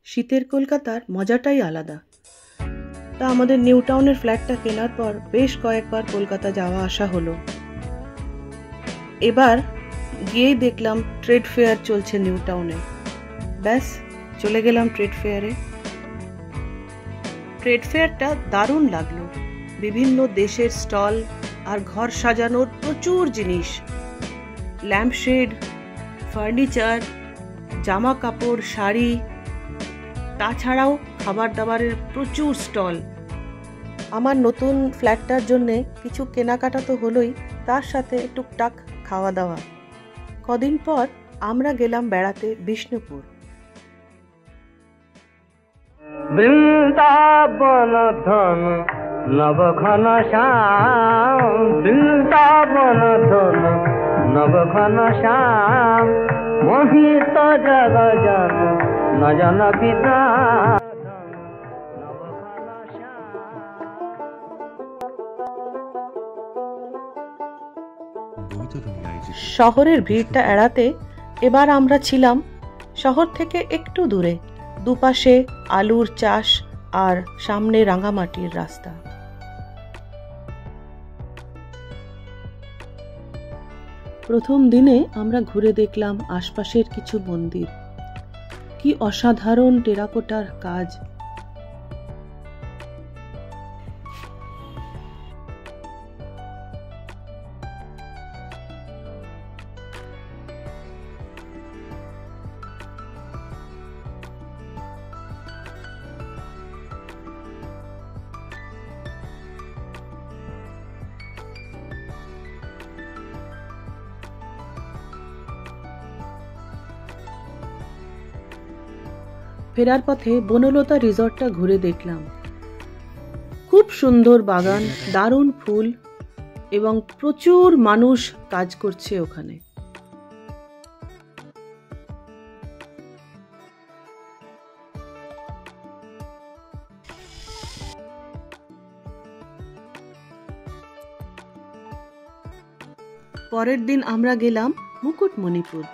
শীতের কলকাতার মজাটাই আলাদা। তা আমাদের নিউ টাউনের ফ্ল্যাটটা কেনার পর বেশ কয়েকবার কলকাতা যাওয়া আসা হলো। এবার গিয়েই দেখলাম ট্রেড ফেয়ার চলছে নিউ টাউনে। ব্যাস চলে গেলাম ট্রেড ফেয়ারে। ট্রেড ফেয়ারটা দারুণ লাগলো। বিভিন্ন দেশের স্টল আর ঘর সাজানোর প্রচুর জিনিস, ল্যাম্পশেড, ফার্নিচার, জামা কাপড়, শাড়ি, তাছাড়াও খাবার দাবারের প্রচুর স্টল। আমার নতুন ফ্ল্যাটটার জন্যে কিছু কেনাকাটা তো হলোই, তার সাথে টুকটাক খাওয়া দাওয়া। কদিন পর আমরা গেলাম বেড়াতে বিষ্ণুপুর। বৃন্দাবন ধন নবঘন শ্যাম, বৃন্দাবন ধন নবঘন শ্যাম, মোহিত জগ জন নজন পিতা। শহরের ভিড়টা এড়াতে এবার আমরা ছিলাম শহর থেকে একটু দূরে। দুপাশে আলুর চাষ আর সামনে রাঙামাটির রাস্তা। প্রথম দিনে আমরা ঘুরে দেখলাম আশপাশের কিছু মন্দির। কি অসাধারণ টেরাকোটার কাজ! ফেরার পথে বনলতা রিসর্টটা ঘুরে দেখলাম। খুব সুন্দর বাগান, দারুণ ফুল এবং প্রচুর মানুষ কাজ করছে ওখানে। পরের দিন আমরা গেলাম মুকুটমণিপুর।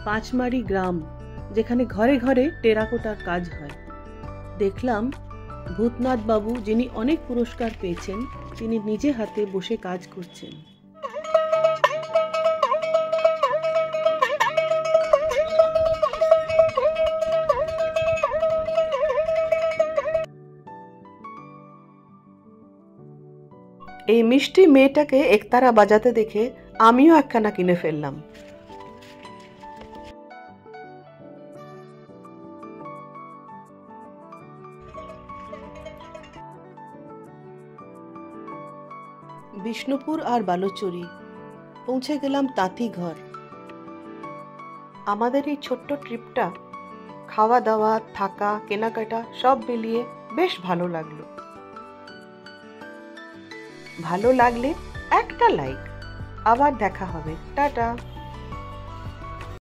পাঁচমারি গ্রাম, যেখানে ঘরে ঘরে টেরাকোটার কাজ হয়। দেখলাম ভূতনাথ বাবু, যিনি অনেক পুরস্কার পেয়েছেন, তিনি নিজে হাতে বসে কাজ করছেন। এই মিষ্টি মেয়েটাকে একতারা বাজাতে দেখে আমিও একখানা কিনে ফেললাম। বিষ্ণুপুর আর বালুচুরি পৌঁছে গেলাম তাঁতিঘর। আমাদের এই ছোট্ট ট্রিপটা খাওয়া দাওয়া, থাকা, কেনাকাটা সব মিলিয়ে বেশ ভালো লাগলো। ভালো লাগলে একটা লাইক। আবার দেখা হবে। টাটা।